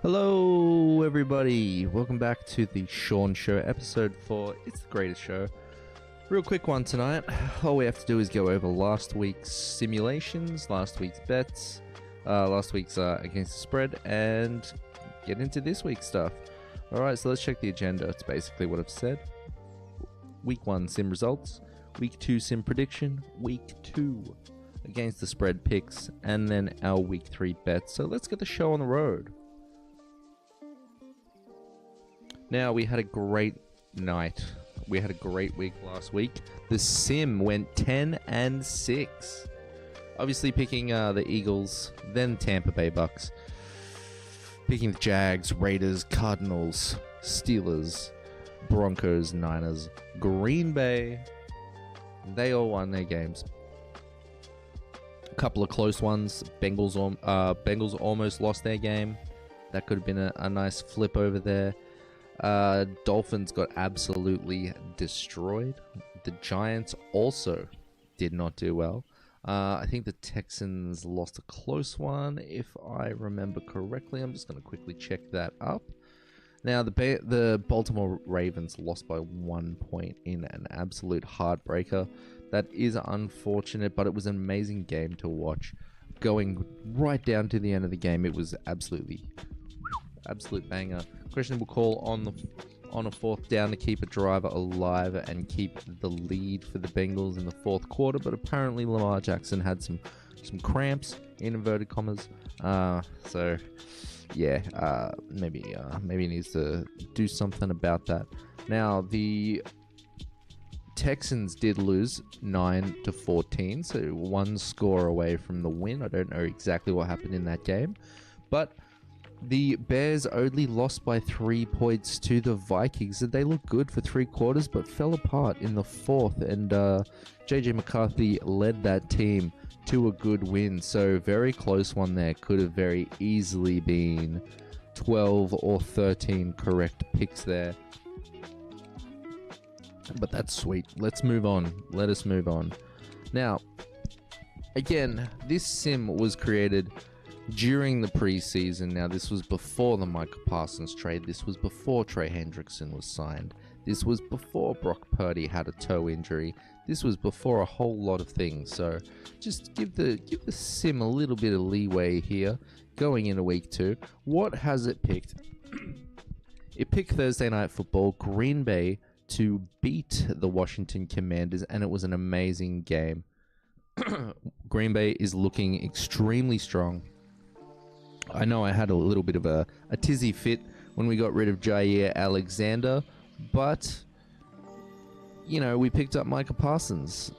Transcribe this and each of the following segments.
Hello, everybody. Welcome back to the Sean Show, episode 4. It's the greatest show. Real quick one tonight. All we have to do is go over last week's simulations, last week's bets, last week's against the spread, and get into this week's stuff. Alright, so let's check the agenda. It's basically what I've said. Week 1 sim results, Week 2 sim prediction, Week 2 against the spread picks, and then our Week 3 bets. So let's get the show on the road. Now, we had a great night. We had a great week last week. The sim went 10-6. Obviously picking the Eagles, then Tampa Bay Bucks. Picking the Jags, Raiders, Cardinals, Steelers, Broncos, Niners, Green Bay. They all won their games. A couple of close ones. Bengals almost lost their game. That could have been a nice flip over there. Dolphins got absolutely destroyed. The Giants also did not do well. I think the Texans lost a close one, if I remember correctly. I'm just going to quickly check that up. Now, the Baltimore Ravens lost by 1 point in an absolute heartbreaker. That is unfortunate, but it was an amazing game to watch. Going right down to the end of the game, it was absolute banger. Questionable call on a fourth down to keep a driver alive and keep the lead for the Bengals in the fourth quarter, but apparently Lamar Jackson had some cramps, in inverted commas. So yeah, maybe he needs to do something about that. Now, the Texans did lose 9-14, so one score away from the win. I don't know exactly what happened in that game, but the Bears only lost by 3 points to the Vikings, and they looked good for 3 quarters, but fell apart in the fourth, and JJ McCarthy led that team to a good win. So very close one there. Could have very easily been 12 or 13 correct picks there. But that's sweet. Let's move on. Let us move on. Now, again, this sim was created during the preseason. Now, this was before the Micah Parsons trade. This was before Trey Hendrickson was signed. This was before Brock Purdy had a toe injury. This was before a whole lot of things. So just give the sim a little bit of leeway here going into week 2. What has it picked? It picked Thursday Night Football, Green Bay to beat the Washington Commanders, and it was an amazing game. Green Bay is looking extremely strong. I know I had a little bit of a tizzy fit when we got rid of Jair Alexander, but, you know, we picked up Micah Parsons.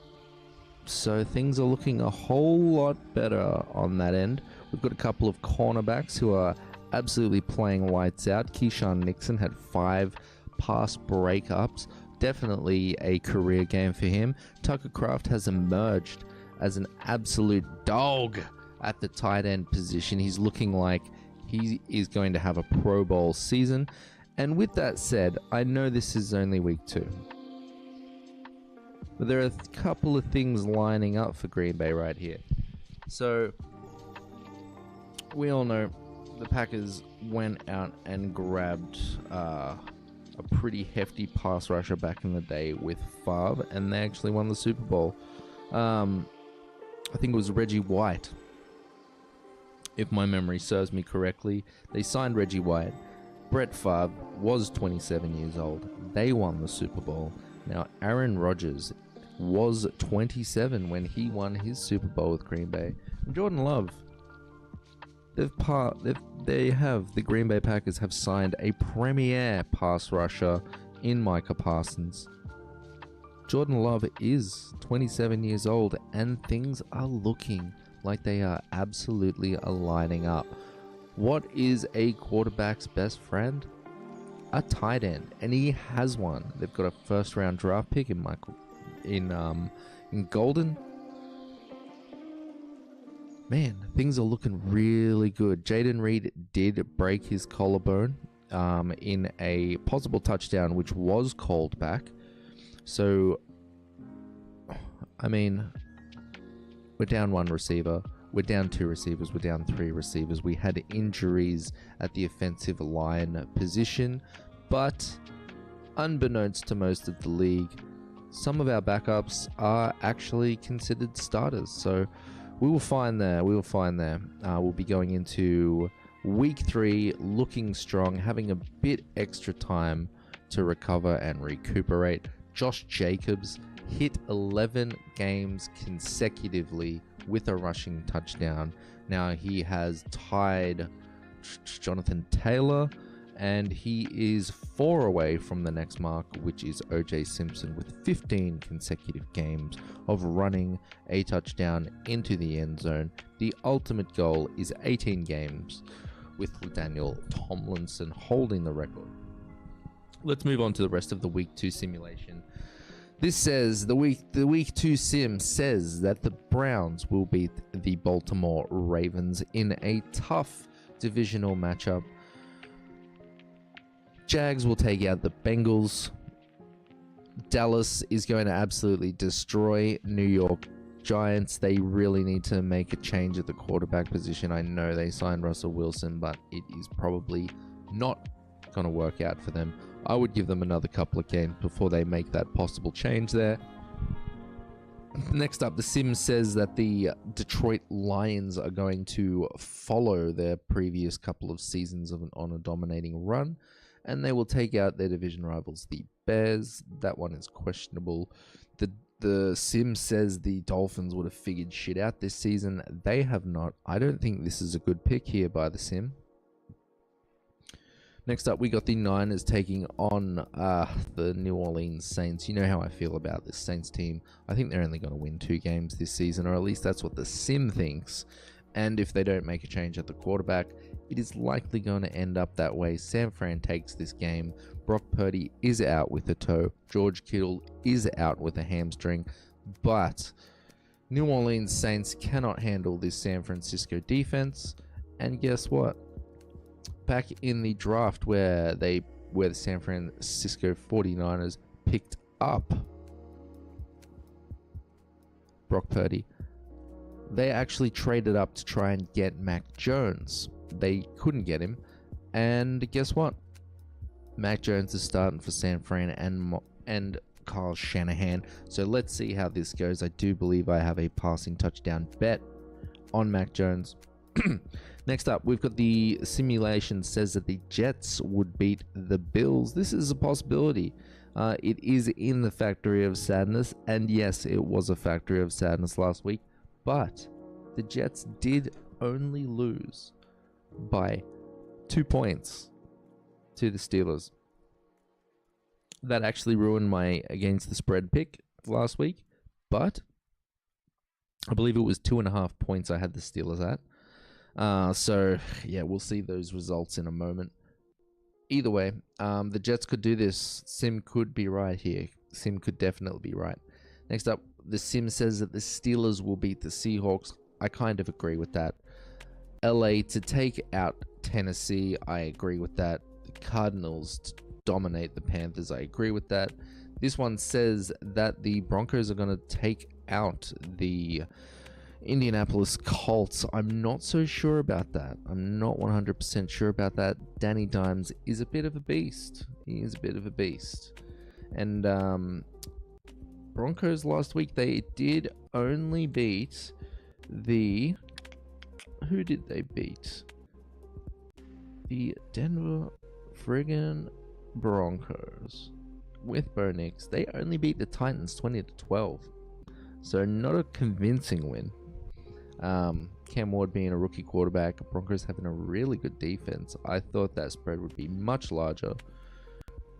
So things are looking a whole lot better on that end. We've got a couple of cornerbacks who are absolutely playing lights out. Keyshawn Nixon had 5 pass breakups. Definitely a career game for him. Tucker Kraft has emerged as an absolute dog at the tight end position. He's looking like he is going to have a Pro Bowl season. And with that said, I know this is only week 2, but there are a couple of things lining up for Green Bay right here. So we all know the Packers went out and grabbed a pretty hefty pass rusher back in the day with Favre, and they actually won the Super Bowl. I think it was Reggie White, if my memory serves me correctly. They signed Reggie White. Brett Favre was 27 years old. They won the Super Bowl. Now, Aaron Rodgers was 27 when he won his Super Bowl with Green Bay. And Jordan Love, the Green Bay Packers have signed a premier pass rusher in Micah Parsons. Jordan Love is 27 years old, and things are looking like they are absolutely aligning up. What is a quarterback's best friend? A tight end, and he has one. They've got a first-round draft pick in Golden. Man, things are looking really good. Jaden Reed did break his collarbone in a possible touchdown, which was called back. So, I mean, we're down one receiver. we're down 2 receivers, we're down 3 receivers. We had injuries at the offensive line position, but unbeknownst to most of the league, some of our backups are actually considered starters. So we will find there. We'll be going into week 3 looking strong, having a bit extra time to recover and recuperate. Josh Jacobs hit 11 games consecutively with a rushing touchdown. Now he has tied Jonathan Taylor, and he is 4 away from the next mark, which is OJ Simpson, with 15 consecutive games of running a touchdown into the end zone. The ultimate goal is 18 games, with Daniel Tomlinson holding the record. Let's move on to the rest of the week 2 simulation. This says the week 2 sim says that the Browns will beat the Baltimore Ravens in a tough divisional matchup. Jags will take out the Bengals. Dallas is going to absolutely destroy New York Giants. They really need to make a change at the quarterback position. I know they signed Russell Wilson, but it is probably not going to work out for them. I would give them another couple of games before they make that possible change there. Next up, the sim says that the Detroit Lions are going to follow their previous couple of seasons on a dominating run, and they will take out their division rivals, the Bears. That one is questionable. The sim says the Dolphins would have figured shit out this season. They have not. I don't think this is a good pick here by the sim. Next up, we got the Niners taking on the New Orleans Saints. You know how I feel about this Saints team. I think they're only going to win 2 games this season, or at least that's what the sim thinks. And if they don't make a change at the quarterback, it is likely going to end up that way. San Fran takes this game. Brock Purdy is out with a toe. George Kittle is out with a hamstring. But New Orleans Saints cannot handle this San Francisco defense. And guess what? Back in the draft where the San Francisco 49ers picked up Brock Purdy, they actually traded up to try and get Mac Jones. They couldn't get him, and guess what? Mac Jones is starting for San Fran and Kyle Shanahan. So let's see how this goes. I do believe I have a passing touchdown bet on Mac Jones. Next up, we've got the simulation says that the Jets would beat the Bills. This is a possibility. It is in the Factory of Sadness, and yes, it was a Factory of Sadness last week, but the Jets did only lose by 2 points to the Steelers. That actually ruined my against the spread pick last week, but I believe it was 2.5 points I had the Steelers at. So yeah, we'll see those results in a moment. Either way, the Jets could do this. Sim could be right here. Sim could definitely be right. Next up, the sim says that the Steelers will beat the Seahawks. I kind of agree with that. LA to take out Tennessee. I agree with that. The Cardinals to dominate the Panthers. I agree with that. This one says that the Broncos are going to take out the Indianapolis Colts. I'm not so sure about that. I'm not 100% sure about that. Danny Dimes is a bit of a beast. He is a bit of a beast. And Broncos last week, they did only beat the... Who did they beat? The Denver friggin' Broncos. With Bo Nix. They only beat the Titans 20-12. So not a convincing win. Cam Ward being a rookie quarterback, Broncos having a really good defense. I thought that spread would be much larger.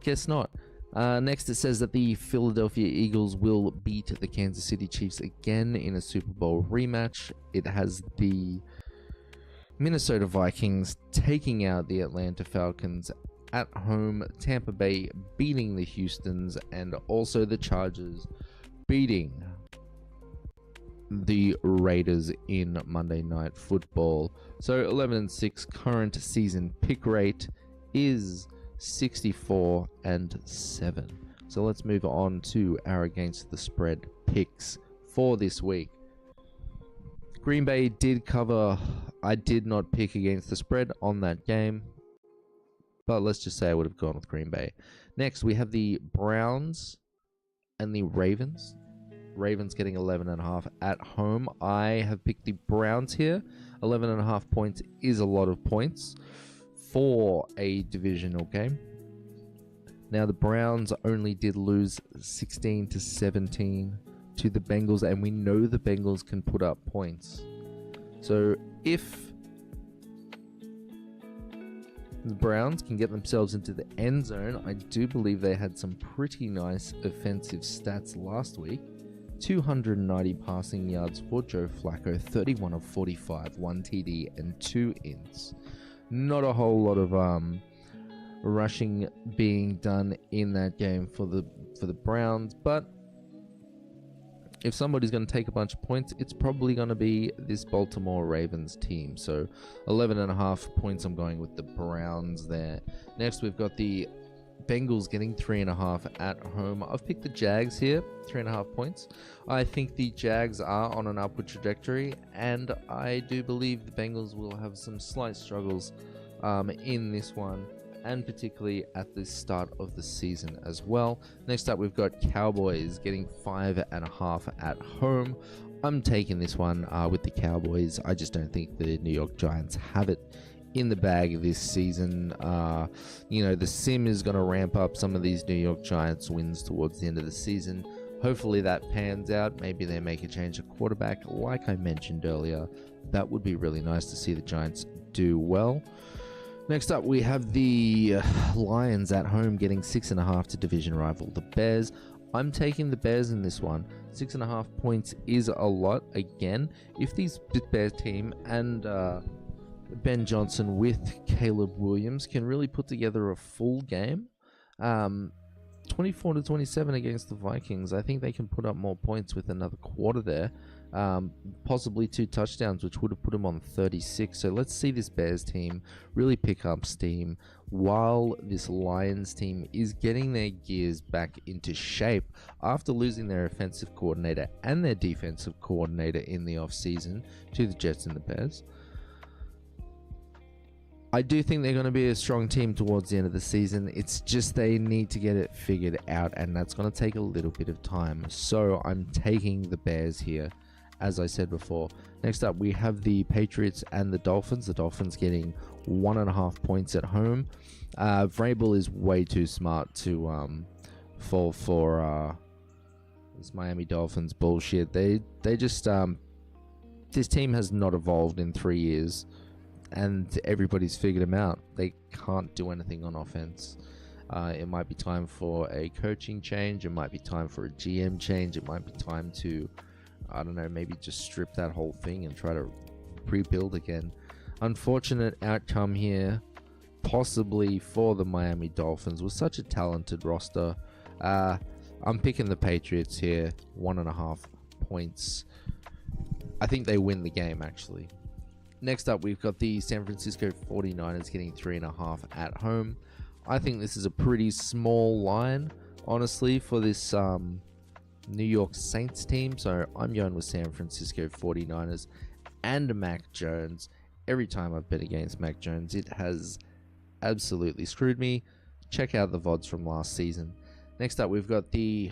Guess not. Next, it says that the Philadelphia Eagles will beat the Kansas City Chiefs again in a Super Bowl rematch. It has the Minnesota Vikings taking out the Atlanta Falcons at home, Tampa Bay beating the Houstons, and also the Chargers beating the Raiders in Monday Night Football. So 11-6 current season pick rate is 64-7. So let's move on to our against the spread picks for this week. Green Bay did cover. I did not pick against the spread on that game, but let's just say I would have gone with Green Bay. Next, we have the Browns and the Ravens. Ravens getting 11.5 at home. I have picked the Browns here. 11.5 points is a lot of points for a divisional game. Now, the Browns only did lose 16-17 to the Bengals, and we know the Bengals can put up points. So if the Browns can get themselves into the end zone, I do believe they had some pretty nice offensive stats last week. 290 passing yards for Joe Flacco, 31 of 45, 1 TD and 2 ints. Not a whole lot of rushing being done in that game for the Browns, but if somebody's going to take a bunch of points, it's probably going to be this Baltimore Ravens team. So 11.5 points, I'm going with the Browns there. Next, we've got the Bengals getting 3.5 at home. I've picked the Jags here, 3.5 points. I think the Jags are on an upward trajectory, and I do believe the Bengals will have some slight struggles in this one, and particularly at the start of the season as well. Next up, we've got Cowboys getting 5.5 at home. I'm taking this one with the Cowboys. I just don't think the New York Giants have it in the bag this season. The sim is going to ramp up some of these New York Giants wins towards the end of the season. Hopefully that pans out. Maybe they make a change of quarterback. Like I mentioned earlier, that would be really nice to see the Giants do well. Next up, we have the Lions at home getting 6.5 to division rival the Bears. I'm taking the Bears in this one. 6.5 points is a lot. Again, if this Bears team and Ben Johnson with Caleb Williams can really put together a full game, 24-27 against the Vikings, I think they can put up more points with another quarter there. Possibly 2 touchdowns, which would have put them on 36. So let's see this Bears team really pick up steam while this Lions team is getting their gears back into shape after losing their offensive coordinator and their defensive coordinator in the offseason to the Jets and the Bears. I do think they're going to be a strong team towards the end of the season. It's just they need to get it figured out, and that's going to take a little bit of time. So I'm taking the Bears here, as I said before. Next up, we have the Patriots and the Dolphins. The Dolphins getting 1.5 points at home. Vrabel is way too smart to fall for this Miami Dolphins bullshit. They just this team has not evolved in 3 years, and everybody's figured them out. They can't do anything on offense. It might be time for a coaching change. It might be time for a GM change. It might be time to, I don't know, maybe just strip that whole thing and try to rebuild again. Unfortunate outcome here, possibly for the Miami Dolphins with such a talented roster. I'm picking the Patriots here, 1.5 points. I think they win the game, actually. Next up, we've got the San Francisco 49ers getting 3.5 at home. I think this is a pretty small line, honestly, for this New York Saints team. So I'm going with San Francisco 49ers and Mac Jones. Every time I've bet against Mac Jones, it has absolutely screwed me. Check out the VODs from last season. Next up, we've got the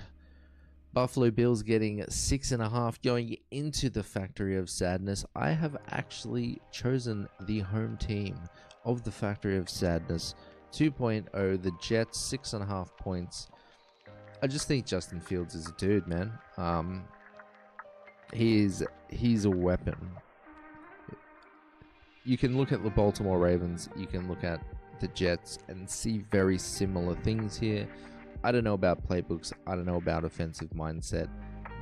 Buffalo Bills getting 6.5 going into the Factory of Sadness. I have actually chosen the home team of the Factory of Sadness 2.0, the Jets, 6.5 points. I just think Justin Fields is a dude, man. He's a weapon. You can look at the Baltimore Ravens, you can look at the Jets and see very similar things here. I don't know about playbooks, I don't know about offensive mindset,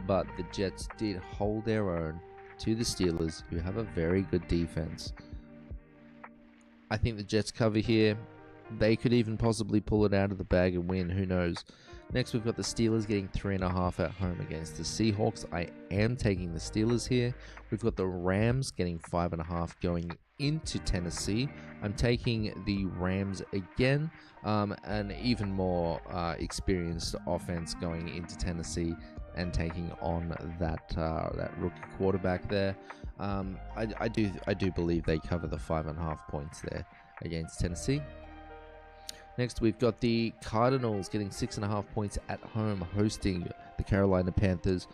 but the Jets did hold their own to the Steelers, who have a very good defense. I think the Jets cover here. They could even possibly pull it out of the bag and win, who knows. Next, we've got the Steelers getting 3.5 at home against the Seahawks. I am taking the Steelers here. We've got the Rams getting 5.5 going into Tennessee. I'm taking the Rams again. An even more experienced offense going into Tennessee and taking on that rookie quarterback there. I do believe they cover the 5.5 points there against Tennessee. Next, we've got the Cardinals getting 6.5 points at home, hosting the Carolina Panthers.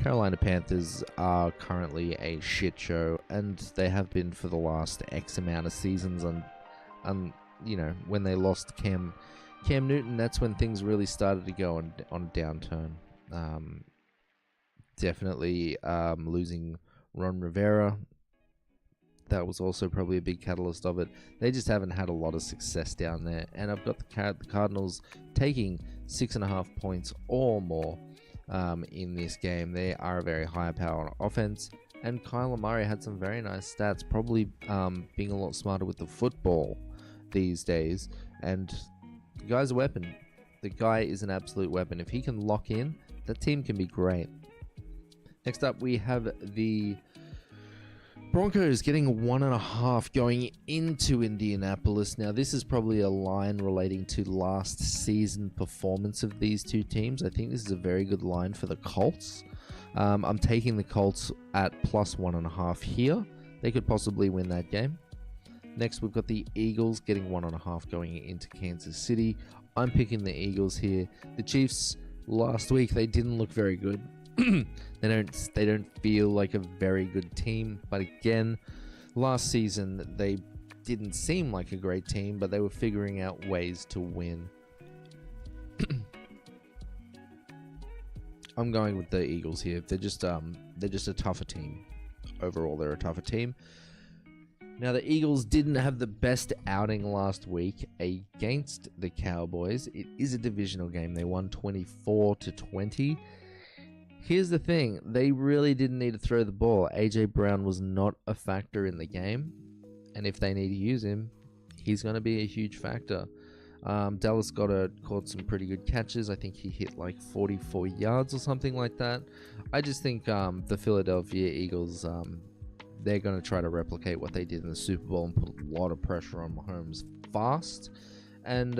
Carolina Panthers are currently a shit show, and they have been for the last X amount of seasons. You know, when they lost Cam Newton, that's when things really started to go on a downturn. Definitely losing Ron Rivera, that was also probably a big catalyst of it. They just haven't had a lot of success down there, and I've got the Cardinals taking 6.5 points or more in this game. They are a very high power offense, and Kyler Murray had some very nice stats, probably being a lot smarter with the football these days, and the guy's a weapon. The guy is an absolute weapon. If he can lock in, that team can be great. Next up, we have the Broncos getting 1.5 going into Indianapolis. Now, this is probably a line relating to last season performance of these two teams. I think this is a very good line for the Colts. I'm taking the Colts at plus 1.5 here. They could possibly win that game. Next, we've got the Eagles getting 1.5 going into Kansas City. I'm picking the Eagles here. The Chiefs last week, they didn't look very good. They don't feel like a very good team, but again, last season they didn't seem like a great team, but they were figuring out ways to win. I'm going with the Eagles here. They're just a tougher team. Overall, they're a tougher team. Now, the Eagles didn't have the best outing last week against the Cowboys. It is a divisional game. They won 24-20. Here's the thing. They really didn't need to throw the ball. A.J. Brown was not a factor in the game. And if they need to use him, he's going to be a huge factor. Dallas Goedert caught some pretty good catches. I think he hit like 44 yards or something like that. I just think the Philadelphia Eagles, they're going to try to replicate what they did in the Super Bowl and put a lot of pressure on Mahomes fast. And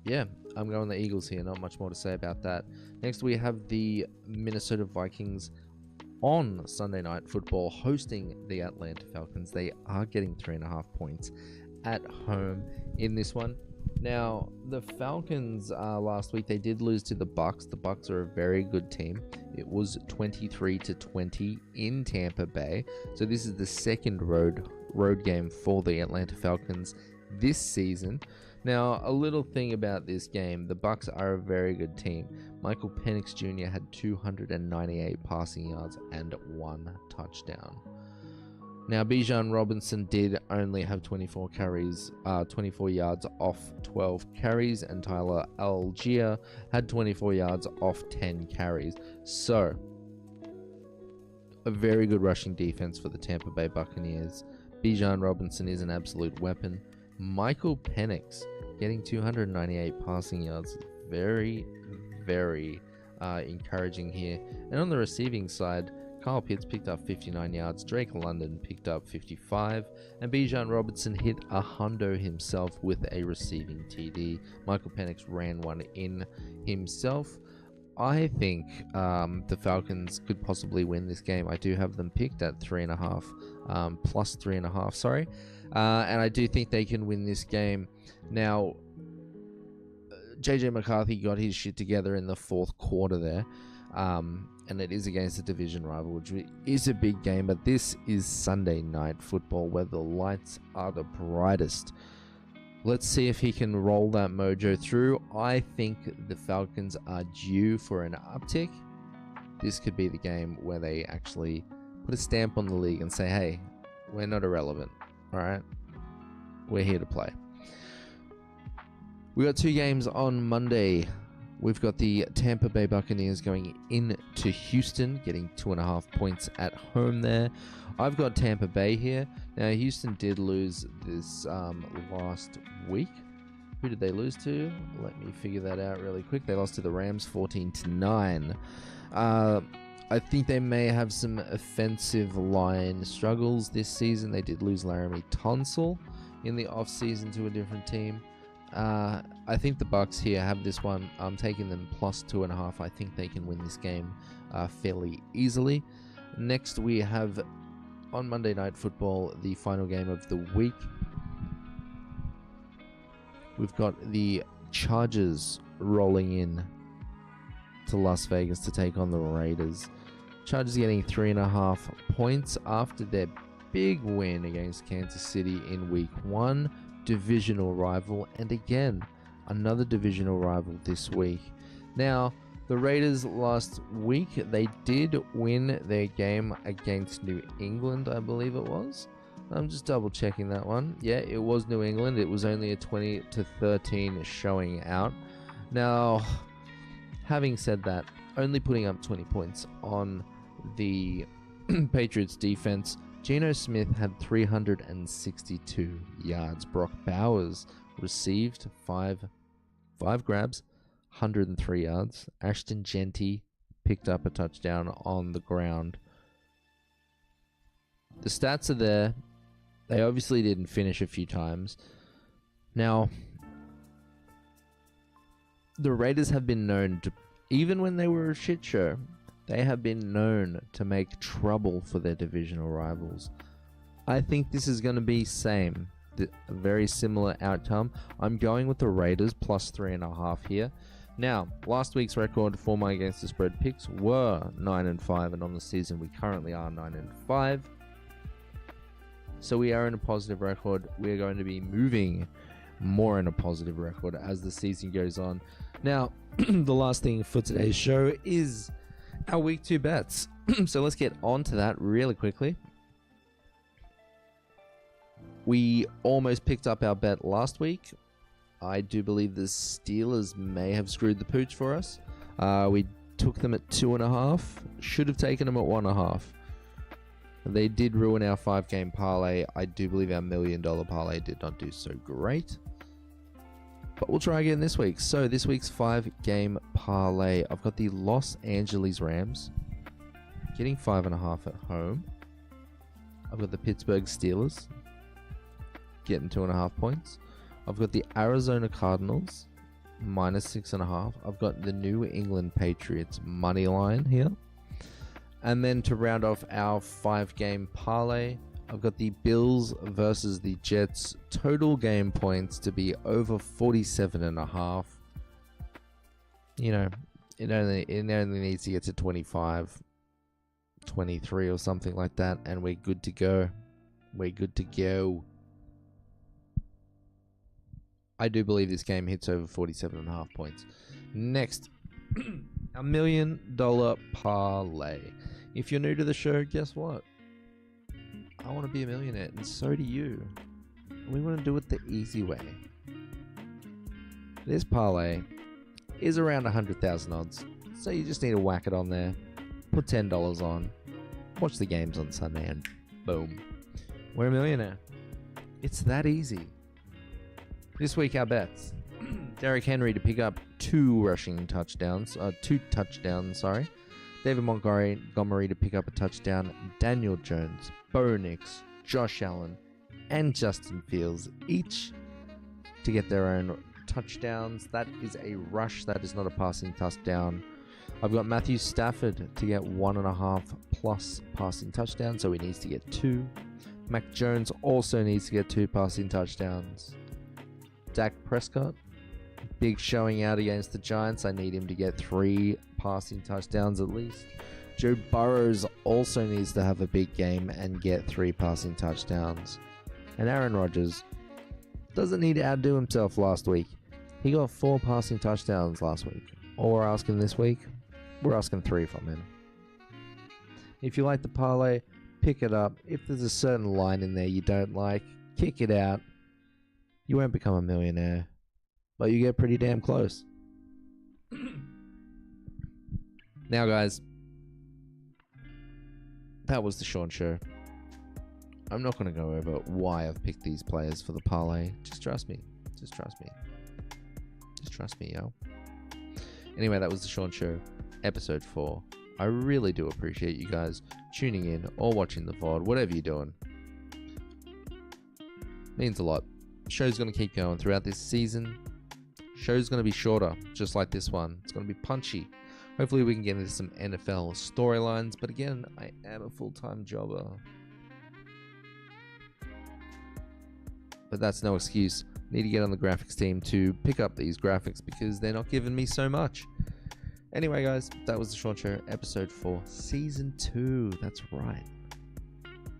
yeah, I'm going the Eagles here. Not much more to say about that. Next, we have the Minnesota Vikings on Sunday Night Football hosting the Atlanta Falcons. They are getting 3.5 points at home in this one. Now, the Falcons last week, they did lose to the Bucs. The Bucs are a very good team. It was 23-20 in Tampa Bay. So this is the second road game for the Atlanta Falcons this season. Now, a little thing about this game, the Bucs are a very good team. Michael Penix Jr. had 298 passing yards and 1 touchdown. Now, Bijan Robinson did only have 24 yards off 12 carries, and Tyler Algier had 24 yards off 10 carries. So, a very good rushing defense for the Tampa Bay Buccaneers. Bijan Robinson is an absolute weapon. Michael Penix getting 298 passing yards is very, very encouraging here. And on the receiving side, Kyle Pitts picked up 59 yards, Drake London picked up 55, and Bijan Robinson hit a hundo himself with a receiving TD. Michael Penix ran one in himself. I think the Falcons could possibly win this game. I do have them picked at 3.5, plus 3.5, sorry. And I do think they can win this game. Now, JJ McCarthy got his shit together in the fourth quarter there. And it is against a division rival, which is a big game. But this is Sunday Night Football, where the lights are the brightest. Let's see if he can roll that mojo through. I think the Falcons are due for an uptick. This could be the game where they actually put a stamp on the league and say, hey, we're not irrelevant. All right, we're here to play. We got 2 games on Monday. We've got the Tampa Bay Buccaneers going into Houston, getting 2.5 points at home there. I've got Tampa Bay here. Now, Houston did lose this last week. Who did they lose to? Let me figure that out really quick. They lost to the Rams 14-9. I think they may have some offensive line struggles this season. They did lose Laramie Tunsil in the offseason to a different team. I think the Bucs here have this one. I'm taking them plus 2.5. I think they can win this game fairly easily. Next, we have on Monday Night Football, the final game of the week. We've got the Chargers rolling in to Las Vegas to take on the Raiders. Chargers getting 3.5 points after their big win against Kansas City in week 1. Divisional rival, and again, another divisional rival this week. Now, the Raiders last week, they did win their game against New England, I believe it was. I'm just double checking that one. Yeah, it was New England. It was only a 20-13 showing out. Now, having said that, only putting up 20 points on the Patriots defense. Geno Smith had 362 yards. Brock Bowers received five grabs, 103 yards. Ashton Genty picked up a touchdown on the ground. The stats are there. They obviously didn't finish a few times. Now, the Raiders have been known to, even when they were a shit show, they have been known to make trouble for their divisional rivals. I think this is going to be same. A very similar outcome. I'm going with the Raiders plus 3.5 here. Now, last week's record for my against the spread picks were 9-5, and on the season we currently are 9-5. So we are in a positive record. We are going to be moving more in a positive record as the season goes on. Now, the last thing for today's show is our week 2 bets. So let's get on to that really quickly. We almost picked up our bet last week. I do believe the Steelers may have screwed the pooch for us. We took them at 2.5. Should have taken them at 1.5. They did ruin our 5-game parlay. I do believe our $1 million parlay did not do so great. But we'll try again this week. So this week's 5-game parlay, I've got the Los Angeles Rams getting 5.5 at home. I've got the Pittsburgh Steelers getting 2.5 points. I've got the Arizona Cardinals minus 6.5. I've got the New England Patriots money line here. And then to round off our 5-game parlay, I've got the Bills versus the Jets total game points to be over 47.5. You know, it only needs to get to 25, 23 or something like that, and we're good to go. We're good to go. I do believe this game hits over 47.5 points. Next, our $1 million parlay. If you're new to the show, guess what? I want to be a millionaire, and so do you. We want to do it the easy way. This parlay is around 100,000 odds, so you just need to whack it on there, put $10 on, watch the games on Sunday, and boom, we're a millionaire. It's that easy. This week, our bets. Derrick Henry to pick up 2 touchdowns. David Montgomery to pick up a touchdown. Daniel Jones, Bo Nix, Josh Allen, and Justin Fields each to get their own touchdowns. That is a rush. That is not a passing touchdown. I've got Matthew Stafford to get 1.5 plus passing touchdowns, so he needs to get 2. Mac Jones also needs to get 2 passing touchdowns. Dak Prescott, big showing out against the Giants. I need him to get 3 passing touchdowns at least. Joe Burrows also needs to have a big game and get 3 passing touchdowns. And Aaron Rodgers doesn't need to outdo himself last week. He got 4 passing touchdowns last week. All we're asking this week, we're asking 3 from him. If you like the parlay, pick it up. If there's a certain line in there you don't like, kick it out. You won't become a millionaire, but you get pretty damn close. Now, guys, that was the Sean Show. I'm not going to go over why I've picked these players for the parlay. Just trust me. Just trust me. Just trust me, yo. Anyway, that was the Sean Show, episode 4. I really do appreciate you guys tuning in or watching the VOD, whatever you're doing. Means a lot. Show's going to keep going throughout this season. Show's going to be shorter, just like this one. It's going to be punchy. Hopefully we can get into some NFL storylines, but again, I am a full-time jobber. But that's no excuse. Need to get on the graphics team to pick up these graphics because they're not giving me so much. Anyway, guys, that was the Shaun Show, episode 4, season 2. That's right.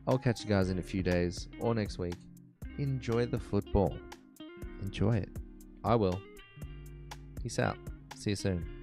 I'll catch you guys in a few days or next week. Enjoy the football. Enjoy it. I will. Peace out. See you soon.